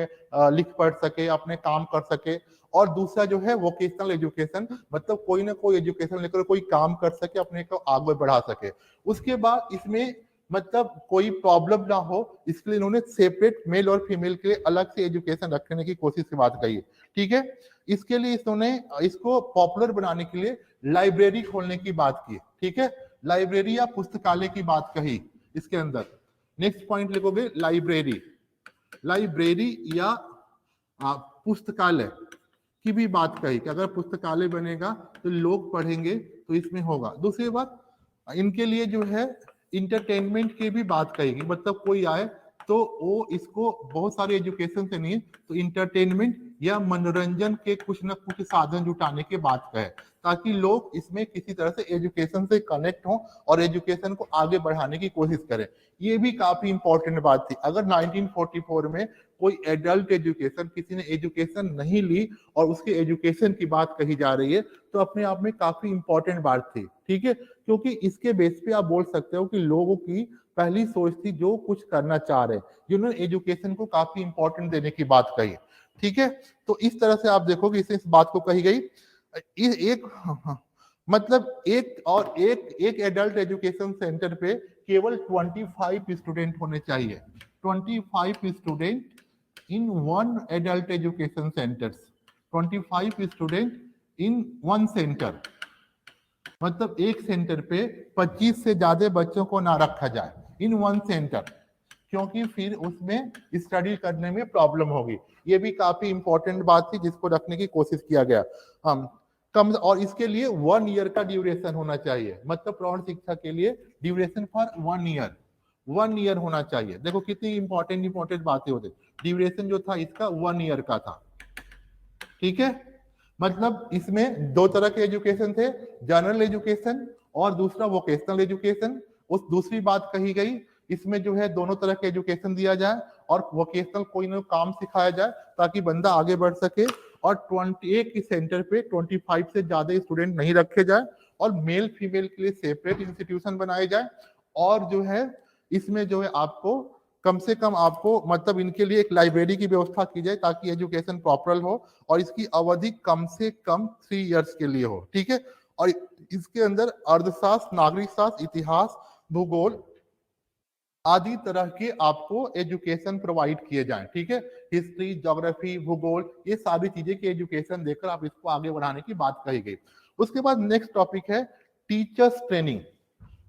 लिख पढ़ सके, अपने काम कर सके, और दूसरा जो है वोकेशनल एजुकेशन, मतलब कोई ना कोई एजुकेशन लेकर कोई काम कर सके, अपने को आगे बढ़ा सके। उसके बाद इसमें मतलब कोई प्रॉब्लम ना हो, इसके लिए इन्होंने सेपरेट मेल और फीमेल के लिए अलग से एजुकेशन रखने की कोशिश की बात कही, ठीक है। इसके लिए इन्होंने इसको पॉपुलर बनाने के लिए लाइब्रेरी खोलने की बात की, ठीक है। लाइब्रेरी या पुस्तकालय की बात कही इसके अंदर। नेक्स्ट पॉइंट लिखोगे लाइब्रेरी या पुस्तकालय की भी बात कही कि अगर पुस्तकालय बनेगा तो लोग पढ़ेंगे, तो इसमें होगा। दूसरी बात, इनके लिए जो है इंटरटेनमेंट की भी बात कहेगी, मतलब कोई आए तो वो इसको बहुत सारे एजुकेशन से नहीं, तो इंटरटेनमेंट या मनोरंजन के कुछ न कुछ साधन जुटाने की बात कहे, ताकि लोग इसमें किसी तरह से एजुकेशन से कनेक्ट हो और एजुकेशन को आगे बढ़ाने की कोशिश करें। ये भी काफी इंपॉर्टेंट बात थी। अगर 1944 में कोई एडल्ट एजुकेशन, किसी ने एजुकेशन नहीं ली और उसके एजुकेशन की बात कही जा रही है, तो अपने आप में काफी इंपॉर्टेंट बात थी, ठीक है। क्योंकि इसके बेस पे आप बोल सकते हो कि लोगों की पहली सोच थी जो कुछ करना चाह रहे, जिन्होंने एजुकेशन को काफी इंपॉर्टेंट देने की बात कही, ठीक है। तो इस तरह से आप देखोगे इस बात को कही गई। मतलब एक एडल्ट एजुकेशन सेंटर पे केवल 25 स्टूडेंट होने चाहिए, 25 student in one adult education centres, 25 student in one centre, मतलब एक सेंटर पे 25 से ज्यादा बच्चों को ना रखा जाए इन वन सेंटर, क्योंकि फिर उसमें स्टडी करने में प्रॉब्लम होगी। ये भी काफी इंपॉर्टेंट बात थी जिसको रखने की कोशिश किया गया। हम कम, और इसके लिए 1 ईयर का ड्यूरेशन होना चाहिए, मतलब प्रौढ़ शिक्षा के लिए ड्यूरेशन फॉर 1 ईयर होना चाहिए। देखो कितनी इंपॉर्टेंट बातें होती। ड्यूरेशन जो था इसका 1 ईयर का था, ठीक है। मतलब इसमें दो तरह के एजुकेशन थे, जनरल एजुकेशन और दूसरा वोकेशनल एजुकेशन। उस दूसरी बात कही गई, इसमें जो है दोनों तरह के एजुकेशन दिया जाए और वोकेशनल कोई ना काम सिखाया जाए ताकि बंदा आगे बढ़ सके, और 21 की सेंटर पे 25 से ज्यादा स्टूडेंट नहीं रखे जाए, और मेल फीमेल के लिए सेपरेट इंस्टीट्यूशन बनाए जाए, और जो है इसमें जो है आपको कम से कम आपको मतलब इनके लिए एक लाइब्रेरी की व्यवस्था की जाए ताकि एजुकेशन प्रॉपर हो, और इसकी अवधि कम से कम 3 इयर्स के लिए हो, ठीक है। और इसके अंदर अर्थशास्त्र, नागरिक शास्त्र, इतिहास, भूगोल आदि तरह के आपको एजुकेशन प्रोवाइड किए जाएं, ठीक है। हिस्ट्री, ज्योग्राफी, भूगोल, ये सारी चीजें की एजुकेशन देकर आप इसको आगे बढ़ाने की बात कही गई। उसके बाद नेक्स्ट टॉपिक है टीचर्स ट्रेनिंग।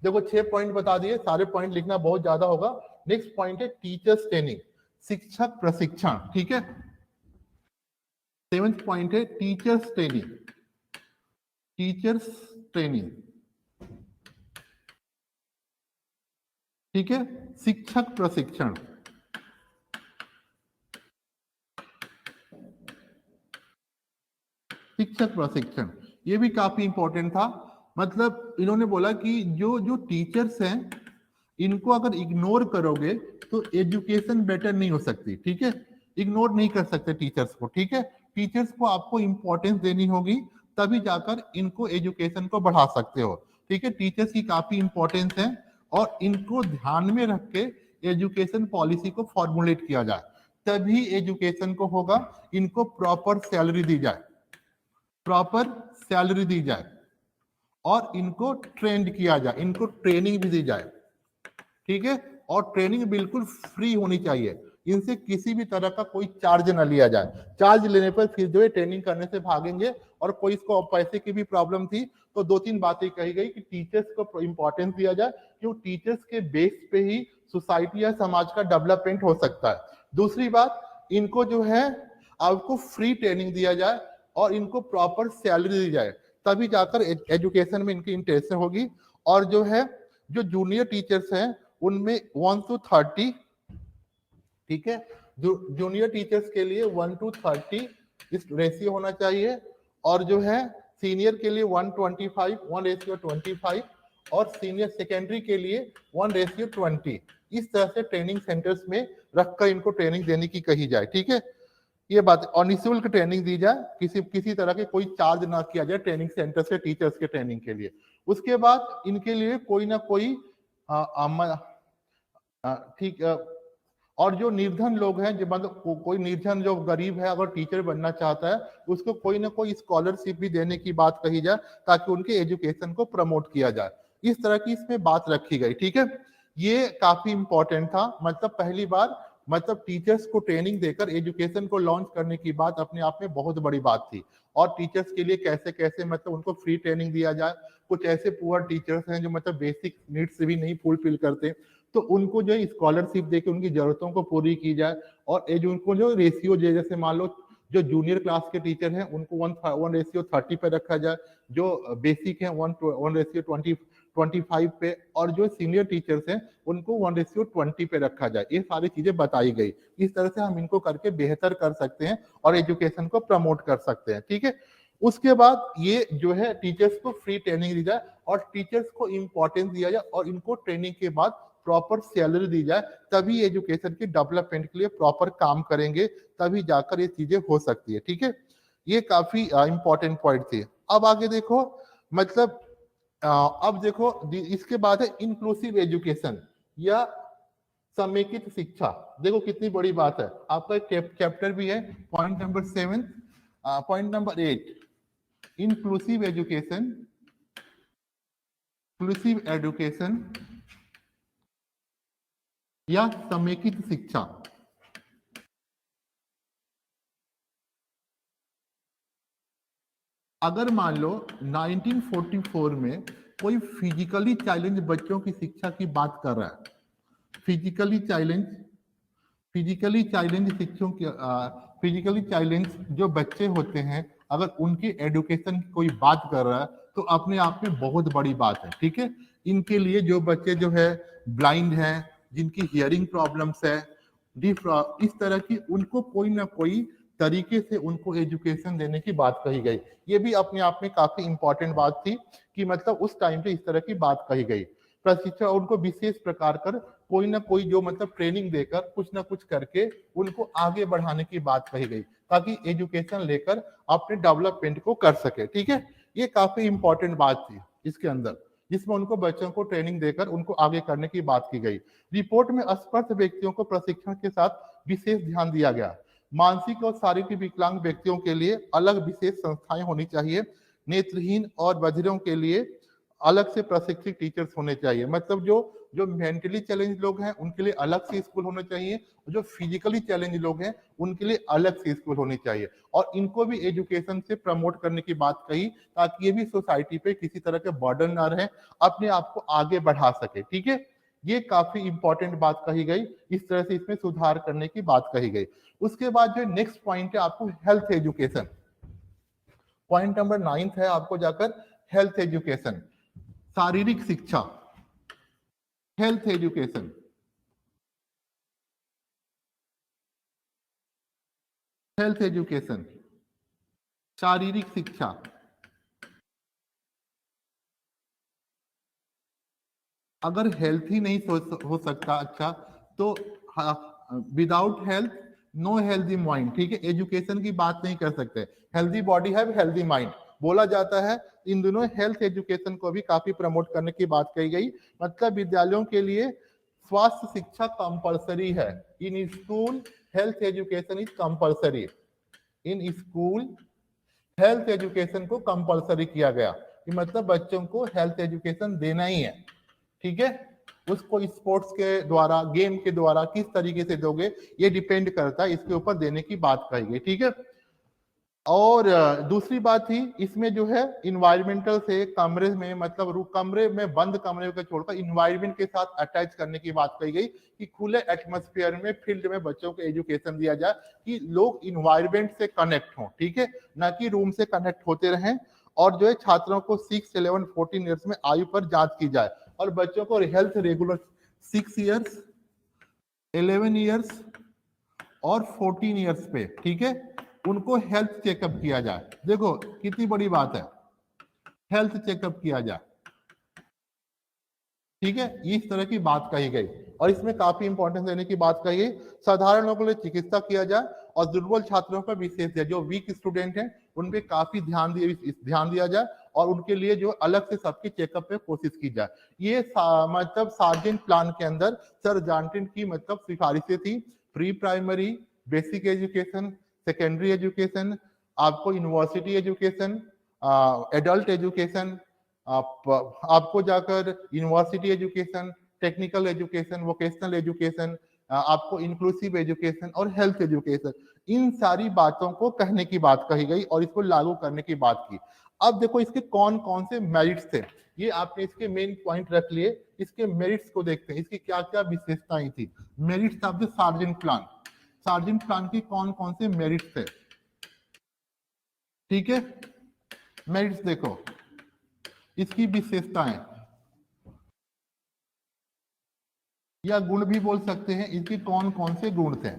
देखो 6 पॉइंट बता दिए, सारे पॉइंट लिखना बहुत ज्यादा होगा। नेक्स्ट पॉइंट है टीचर्स ट्रेनिंग, शिक्षक प्रशिक्षण, ठीक है। 7th पॉइंट है टीचर्स ट्रेनिंग, टीचर्स ट्रेनिंग, ठीक है। शिक्षक प्रशिक्षण, शिक्षक प्रशिक्षण, ये भी काफी इंपॉर्टेंट था। मतलब इन्होंने बोला कि जो जो टीचर्स हैं इनको अगर इग्नोर करोगे तो एजुकेशन बेटर नहीं हो सकती, ठीक है। इग्नोर नहीं कर सकते टीचर्स को, ठीक है। टीचर्स को आपको इंपॉर्टेंस देनी होगी, तभी जाकर इनको एजुकेशन को बढ़ा सकते हो, ठीक है। टीचर्स की काफी इंपॉर्टेंस है और इनको ध्यान में रख के एजुकेशन पॉलिसी को फॉर्मुलेट किया जाए, तभी एजुकेशन को होगा। इनको प्रॉपर सैलरी दी जाए, प्रॉपर सैलरी दी जाए और इनको ट्रेंड किया जाए, इनको ट्रेनिंग भी दी जाए, ठीक है। और ट्रेनिंग बिल्कुल फ्री होनी चाहिए, इनसे किसी भी तरह का कोई चार्ज ना लिया जाए। चार्ज लेने पर फिर जो है ट्रेनिंग करने से भागेंगे। और कोई इसको पैसे की भी प्रॉब्लम थी तो 2-3 बातें कही गई कि टीचर्स को इंपॉर्टेंस दिया जाए, क्यों टीचर्स के बेस पे ही सोसाइटी या समाज का डेवलपमेंट हो सकता है। दूसरी बात, इनको जो है आपको फ्री ट्रेनिंग दिया जाए और इनको प्रॉपर सैलरी दी जाए, तभी जाकर एजुकेशन में इनकी इंटरेस्ट होगी। और जो है जो जूनियर टीचर्स हैं उनमें 1:30, ठीक है। जो जूनियर टीचर्स के लिए 1:30 इस रेशियो होना चाहिए। और जो है सीनियर के लिए 1:25 और सीनियर सेकेंडरी के लिए 1:20। इस तरह से ट्रेनिंग सेंटर्स में रखकर इनको ट्रेनिंग देने की कही जाए, ठीक है। ये बात, और निःशुल्क ट्रेनिंग दी जाए, किसी तरह के कोई चार्ज ना किया जाए ट्रेनिंग सेंटर से टीचर्स के ट्रेनिंग के लिए। उसके बाद इनके लिए कोई ना कोई ठीक। और जो निर्धन लोग हैं, जो मतलब कोई निर्धन जो गरीब है अगर टीचर बनना चाहता है, उसको कोई ना कोई स्कॉलरशिप भी देने की बात कही जाए, ताकि उनके एजुकेशन को प्रमोट किया जाए। इस तरह की इसमें बात रखी गई, ठीक है। ये काफी इंपॉर्टेंट था। मतलब पहली बार मतलब टीचर्स को ट्रेनिंग देकर एजुकेशन को लॉन्च करने की बात अपने आप में बहुत बड़ी बात थी। और टीचर्स के लिए कैसे कैसे मतलब उनको फ्री ट्रेनिंग दिया जाए। कुछ ऐसे पुअर टीचर्स हैं जो मतलब बेसिक नीड्स भी नहीं फुलफिल करते, तो उनको जो है स्कॉलरशिप देके उनकी जरूरतों को पूरी की जाए। और उनको जो रेशियो, जैसे मान लो जो जूनियर क्लास के टीचर हैं उनको 1:30 पे रखा जाए, जो बेसिक है 1:25 पे, और जो सीनियर टीचर्स हैं उनको 1:20 पे रखा जाए। ये सारी चीजें बताई गई। इस तरह से हम इनको करके बेहतर कर सकते हैं और एजुकेशन को प्रमोट कर सकते हैं, ठीक है। उसके बाद ये जो है टीचर्स को फ्री ट्रेनिंग दी जाए और टीचर्स को इंपॉर्टेंस दिया जाए और इनको ट्रेनिंग के बाद प्रॉपर सैलरी दी जाए, तभी एजुकेशन की डेवलपमेंट के लिए प्रॉपर काम करेंगे, तभी जाकर ये चीजें हो सकती है, ठीक है। ये काफी इंपॉर्टेंट पॉइंट थी। अब आगे देखो, मतलब अब देखो इसके बाद है इंक्लूसिव एजुकेशन या समेकित शिक्षा। देखो कितनी बड़ी बात है। आपका एक चैप्टर भी है, point number 7, point number 8, inclusive education, inclusive education या समेकित शिक्षा। अगर मान लो 1944 में कोई फिजिकली चैलेंज बच्चों की शिक्षा की बात कर रहा है, फिजिकली चैलेंज, फिजिकली चैलेंज शिक्षकों की, फिजिकली चैलेंज जो बच्चे होते हैं, अगर उनकी एजुकेशन की कोई बात कर रहा है तो अपने आप में बहुत बड़ी बात है, ठीक है। इनके लिए जो बच्चे जो है ब्लाइंड हैं, जिनकी हियरिंग प्रॉब्लम्स है, इस तरह की, उनको कोई ना कोई तरीके से उनको एजुकेशन देने की बात कही गई। ये भी अपने आप में काफी इंपॉर्टेंट बात थी कि मतलब उस टाइम पे इस तरह की बात कही गई। प्रशिक्षण उनको विशेष प्रकार कर कोई ना कोई जो मतलब ट्रेनिंग देकर कुछ ना कुछ करके उनको आगे बढ़ाने की बात कही गई, ताकि एजुकेशन लेकर अपने डेवलपमेंट को कर सके, ठीक है। ये काफी इंपॉर्टेंट बात थी इसके अंदर, जिसमें उनको बच्चों को ट्रेनिंग देकर उनको आगे करने की बात की गई। रिपोर्ट में अस्पष्ट व्यक्तियों को प्रशिक्षण के साथ विशेष ध्यान दिया गया। मानसिक और शारीरिक विकलांग व्यक्तियों के लिए अलग विशेष संस्थाएं होनी चाहिए। नेत्रहीन और बधिरों के लिए अलग से प्रशिक्षित टीचर्स होने चाहिए। मतलब जो जो मेंटली चैलेंज लोग हैं उनके लिए अलग से स्कूल होने चाहिए, और जो फिजिकली चैलेंज लोग हैं उनके लिए अलग से स्कूल होनी चाहिए, और इनको भी एजुकेशन से प्रमोट करने की बात कही, ताकि ये भी सोसाइटी पे किसी तरह के बर्डन ना रहे, अपने आप को आगे बढ़ा सके। ठीक है, ये काफी इंपॉर्टेंट बात कही गई, इस तरह से इसमें सुधार करने की बात कही गई। उसके बाद जो नेक्स्ट पॉइंट है आपको हेल्थ एजुकेशन, पॉइंट नंबर 9 है आपको जाकर हेल्थ एजुकेशन, शारीरिक शिक्षा, हेल्थ एजुकेशन। हेल्थ एजुकेशन, शारीरिक शिक्षा। अगर हेल्थ ही नहीं हो सकता अच्छा, तो without health no healthy mind. ठीक है, एजुकेशन की बात नहीं कर सकते। हेल्दी बॉडी है हेल्दी माइंड बोला जाता है। इन दोनों हेल्थ एजुकेशन को भी काफी प्रमोट करने की बात कही गई, मतलब विद्यालयों के लिए स्वास्थ्य शिक्षा कंपलसरी है। In school health education is compulsory. In school health education को कंपलसरी किया गया, कि मतलब बच्चों को हेल्थ एजुकेशन देना ही है। ठीक है, उसको स्पोर्ट्स के द्वारा, गेम के द्वारा किस तरीके से दोगे ये डिपेंड करता है, इसके ऊपर देने की बात कही गई। ठीक है, और दूसरी बात थी इसमें जो है इन्वायरमेंटल से कमरे में, मतलब कमरे में बंद कमरे को छोड़कर इन्वायरमेंट के साथ अटैच करने की बात कही गई, कि खुले एटमॉस्फेयर में फील्ड में बच्चों को एजुकेशन दिया जाए, कि लोग इन्वायरमेंट से कनेक्ट हों। ठीक है, ना कि रूम से कनेक्ट होते रहें। और जो है छात्रों को 6, 11, 14 ईयर्स में आयु पर जांच की जाए, और बच्चों को हेल्थ रेगुलर 6 ईयर्स, 11 ईयर्स और 14 ईयर्स पे, ठीक है, उनको हेल्थ चेकअप किया जाए। देखो कितनी बड़ी बात है, हेल्थ चेकअप किया जाए। ठीक है, इस तरह की बात कही गई, और इसमें काफी इंपॉर्टेंस देने की बात कही गई। साधारण लोगों के लिए चिकित्सा किया जाए, और दुर्बल छात्रों पर विशेष है, जो वीक स्टूडेंट हैं उन पे काफी ध्यान दिया जाए, और उनके लिए जो अलग से सबकी चेकअप पे कोशिश की जाए। ये मतलब सार्जेंट प्लान के अंदर सर जार्जेंट की मतलब सिफारिशें थी। Pre primary, basic education, secondary education, आपको यूनिवर्सिटी एजुकेशन, एडल्ट एजुकेशन, आपको जाकर university education, technical education, vocational education, आपको इंक्लूसिव एजुकेशन और हेल्थ एजुकेशन, इन सारी बातों को कहने की बात कही गई और इसको लागू करने की बात की। अब देखो इसके कौन कौन से मेरिट्स थे, ये आपने इसके मेन पॉइंट रख लिए। इसके मेरिट्स को देखते हैं, इसकी क्या क्या विशेषताएं थी। Merits of the sergeant plan, sergeant plan की कौन कौन से मेरिट्स थे। ठीक है, मेरिट्स देखो, इसकी विशेषताएं या गुण भी बोल सकते हैं, इसके कौन कौन से गुण थे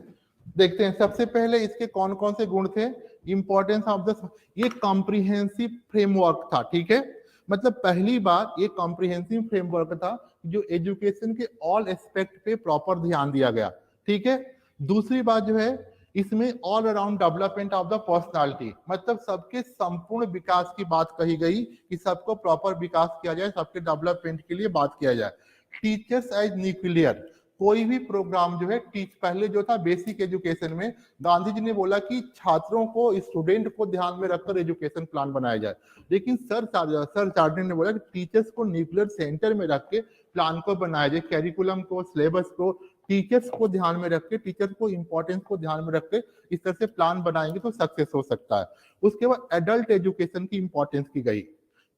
देखते हैं। सबसे पहले इसके कौन कौन से गुण थे। इंपॉर्टेंस ऑफ द, ये कॉम्प्रिहेंसिव फ्रेमवर्क था। ठीक है, मतलब पहली बार ये कॉम्प्रिहेंसिव फ्रेमवर्क था जो एजुकेशन के ऑल एस्पेक्ट पे प्रॉपर ध्यान दिया गया। ठीक है, दूसरी बात जो है इसमें all around development of the personality, मतलब सबके संपूर्ण विकास की बात कही गई, कि सबको प्रॉपर विकास किया जाए, सबके डेवलपमेंट के लिए बात किया जाए। टीचर्स एज न्यूक्लियर, कोई भी प्रोग्राम जो है पहले जो था बेसिक एजुकेशन में गांधी जी ने बोला कि छात्रों को, स्टूडेंट को ध्यान में रखकर एजुकेशन प्लान बनाया जाए, लेकिन सर चार्डिन ने बोला कि टीचर्स को न्यूक्लियर सेंटर में रख के प्लान को बनाया जाए, कैरिकुलम को, सिलेबस को टीचर्स को ध्यान में रख के, टीचर्स को इंपॉर्टेंस को ध्यान में रख के इस तरह से प्लान बनाएंगे तो सक्सेस हो सकता है। उसके बाद एडल्ट एजुकेशन की इंपॉर्टेंस की गई।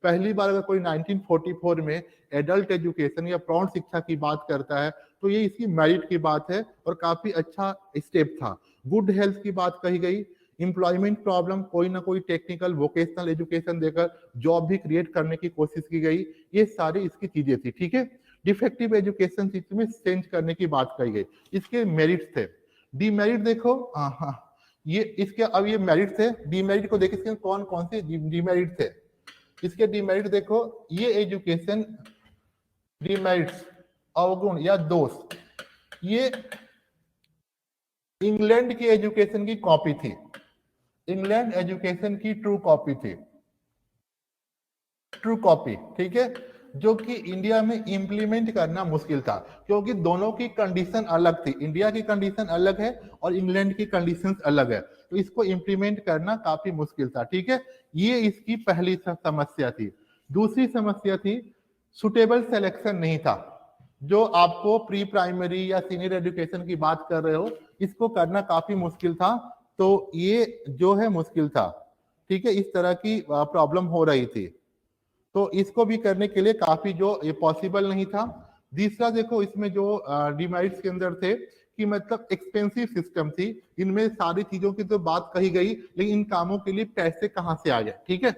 पहली बार अगर कोई 1944 में एडल्ट एजुकेशन या प्रौढ़ शिक्षा की बात करता है तो ये इसकी मेरिट की बात है और काफी अच्छा स्टेप था। गुड हेल्थ की बात कही गई, एम्प्लॉयमेंट प्रॉब्लम, कोई ना कोई टेक्निकल वोकेशनल एजुकेशन देकर जॉब भी क्रिएट करने की कोशिश की गई, ये सारी इसकी चीजें थी। ठीक है, डिफेक्टिव एजुकेशन सिस्टम में चेंज करने की बात कही गई, इसके मेरिट्स थे। डीमेरिट देखो, हाँ ये इसके, अब ये मेरिट थे, डीमेरिट को देखिए इसके कौन कौन से डीमेरिट थे। इसके डीमेरिट देखो, ये एजुकेशन डीमेरिट्स, अवगुण या दोष, ये इंग्लैंड की एजुकेशन की कॉपी थी, इंग्लैंड एजुकेशन की ट्रू कॉपी थी, ट्रू कॉपी। ठीक है, जो कि इंडिया में इंप्लीमेंट करना मुश्किल था, क्योंकि दोनों की कंडीशन अलग थी, इंडिया की कंडीशन अलग है और इंग्लैंड की कंडीशन अलग है, तो इसको इंप्लीमेंट करना काफी मुश्किल था। ठीक है, ये इसकी पहली समस्या थी। दूसरी समस्या थी सुटेबल सिलेक्शन नहीं था, जो आपको प्री प्राइमरी या सीनियर एजुकेशन की बात कर रहे हो, इसको करना काफी मुश्किल था। तो ये जो है मुश्किल था, ठीक है, इस तरह की प्रॉब्लम हो रही थी। तो इसको भी करने के लिए काफी जो ये पॉसिबल नहीं था। दूसरा देखो, इसमें जो डिमेरिट्स के अंदर थे कि मतलब एक्सपेंसिव सिस्टम थी, इनमें सारी चीजों की तो बात कही गई, लेकिन इन कामों के लिए पैसे कहाँ से आ गए, ठीक है।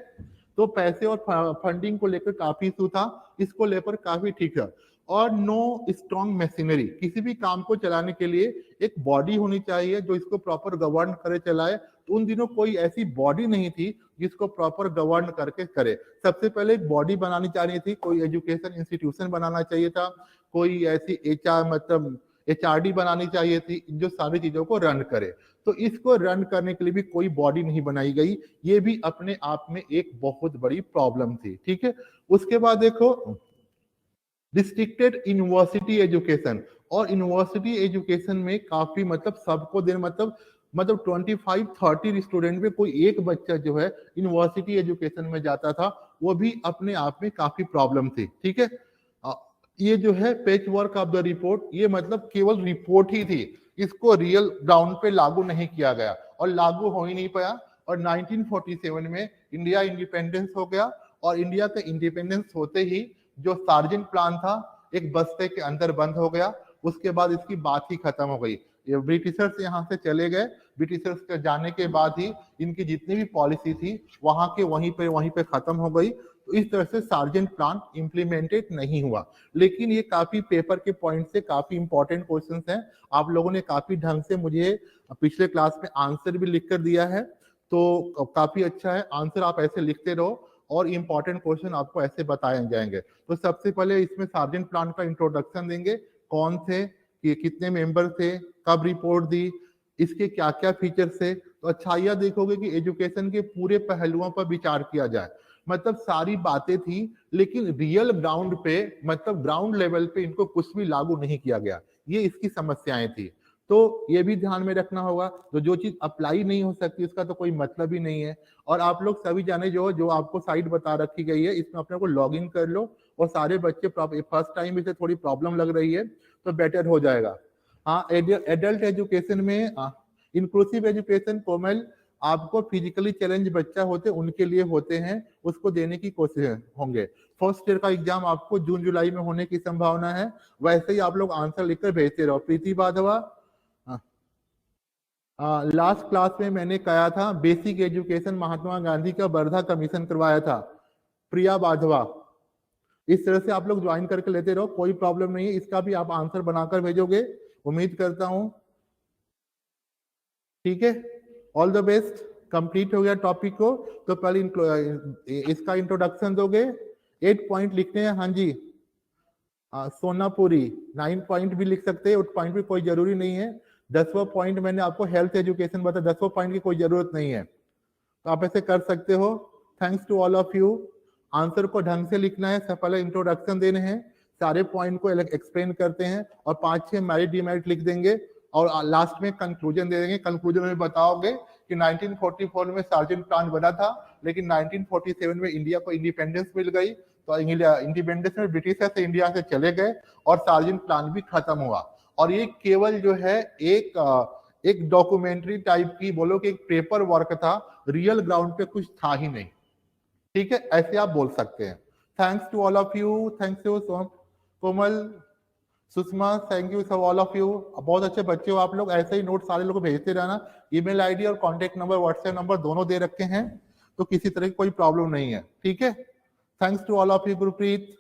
तो पैसे और फंडिंग को लेकर काफी इशू था, इसको लेकर काफी ठीक है। और नो स्ट्रॉन्ग मशीनरी, किसी भी काम को चलाने के लिए एक बॉडी होनी चाहिए जो इसको प्रॉपर गवर्न करे चलाए। तो उन दिनों कोई ऐसी बॉडी नहीं थी जिसको प्रॉपर गवर्न करके करे। सबसे पहले एक बॉडी बनानी चाहिए थी, कोई एजुकेशन इंस्टीट्यूशन बनाना चाहिए था, कोई ऐसी एचआर मतलब एचआरडी बनानी चाहिए थी जो सारी चीजों को रन करे। तो इसको रन करने के लिए भी कोई बॉडी नहीं बनाई गई, ये भी अपने आप में एक बहुत बड़ी प्रॉब्लम थी, ठीक है। उसके बाद देखो रिस्ट्रिक्टेड यूनिवर्सिटी एजुकेशन, और यूनिवर्सिटी एजुकेशन में काफी मतलब सबको देर मतलब 25-30 स्टूडेंट में कोई एक बच्चा जो है यूनिवर्सिटी एजुकेशन में जाता था, वो भी अपने आप में काफी प्रॉब्लम थी, ठीक है। ये जो है पेच वर्क ऑफ द रिपोर्ट, ये मतलब केवल रिपोर्ट ही थी, इसको रियल ग्राउंड पे लागू नहीं किया गया और लागू हो ही नहीं पाया। और 1947 में इंडिया इंडिपेंडेंस हो गया, और इंडिया का इंडिपेंडेंस होते ही जो सार्जेंट प्लान था एक बस्ते के अंदर बंद हो गया। उसके बाद इसकी बात ही खत्म हो गई, ये ब्रिटिशर्स यहाँ से चले गए। ब्रिटिशर्स के जाने के बाद ही इनकी जितनी भी पॉलिसी थी वहां के वहीं पे खत्म हो गई। तो इस तरह से सार्जेंट प्लान इंप्लीमेंटेड नहीं हुआ। लेकिन ये काफी पेपर के पॉइंट से काफी इंपॉर्टेंट क्वेश्चंस हैं, आप लोगों ने काफी ढंग से मुझे पिछले क्लास में आंसर भी लिख कर दिया है, तो काफी अच्छा है। आंसर आप ऐसे लिखते रहो और इंपॉर्टेंट क्वेश्चन आपको ऐसे बताए जाएंगे। तो सबसे पहले इसमें सार्जेंट प्लान का इंट्रोडक्शन देंगे, कौन थे, कि कितने मेंबर थे, कब रिपोर्ट दी, इसके क्या क्या फीचर्स थे। तो अच्छाइयाँ देखोगे कि एजुकेशन के पूरे पहलुओं पर विचार किया जाए, मतलब सारी बातें थी लेकिन रियल ग्राउंड पे मतलब ग्राउंड लेवल पे इनको कुछ भी लागू नहीं किया गया, ये इसकी समस्याएं थी। तो ये भी ध्यान में रखना होगा, तो जो चीज अप्लाई नहीं हो सकती उसका तो कोई मतलब ही नहीं है। और आप लोग सभी जाने जो आपको साइट बता रखी गई है, इसमें अपने को लॉग इन कर लो, और सारे बच्चे फर्स्ट टाइम इसे थोड़ी प्रॉब्लम लग रही है तो बेटर हो जाएगा। हाँ, एडल्ट एजुकेशन में इंक्लूसिव एजुकेशन कोमल, आपको फिजिकली चैलेंज बच्चा होते उनके लिए होते हैं, उसको देने की कोशिश होंगे। फर्स्ट ईयर का एग्जाम आपको जून जुलाई में होने की संभावना है, वैसे ही आप लोग आंसर लिखकर भेजते रहो। प्रीति बाधवा, लास्ट क्लास में मैंने कहा था बेसिक एजुकेशन महात्मा गांधी का वर्धा कमीशन करवाया था, प्रिया बाधवा। इस तरह से आप लोग ज्वाइन करके लेते रहो, कोई प्रॉब्लम नहीं है, इसका भी आप आंसर बनाकर भेजोगे उम्मीद करता हूं, ठीक है। All the best. कंप्लीट हो गया टॉपिक को, तो पहले इसका इंट्रोडक्शन दोगे, 8 पॉइंट लिखने हैं। हाँ जी, सोनापुरी 9 पॉइंट भी लिख सकते हैं, 8 पॉइंट भी कोई जरूरी नहीं है। 10वां पॉइंट मैंने आपको हेल्थ एजुकेशन बताया, 10वां पॉइंट की कोई जरूरत नहीं है, तो आप ऐसे कर सकते हो। Thanks to all of you. Answer को ढंग से लिखना है, पहले इंट्रोडक्शन देने हैं, सारे पॉइंट को एक्सप्लेन करते हैं, और 5-6 मेरिट डिमेरिट लिख देंगे, और लास्ट में कंक्लूजन दे देंगे। कंक्लूजन में बताओगे कि 1944 में सार्जेंट प्लान बना था, लेकिन 1947 में इंडिया को इंडिपेंडेंस मिल गई, तो इंडिपेंडेंस में ब्रिटिशर से इंडिया से चले गए और सार्जेंट प्लान भी खत्म हुआ। और ये केवल जो है एक डॉक्यूमेंट्री टाइप की बोलो कि एक पेपर वर्क था, रियल ग्राउंड पे कुछ था ही नहीं, ठीक है, ऐसे आप बोल सकते हैं। Thanks to all of you, thanks to Komal, Sushma, thank you सब ऑल ऑफ यू। बहुत अच्छे बच्चे हो आप लोग, ऐसे ही नोट सारे लोग भेजते रहना। ईमेल आईडी और कांटेक्ट नंबर, व्हाट्सएप नंबर दोनों दे रखे हैं, तो किसी तरह की कोई प्रॉब्लम नहीं है, ठीक है। Thanks to all of you. Gurpreet.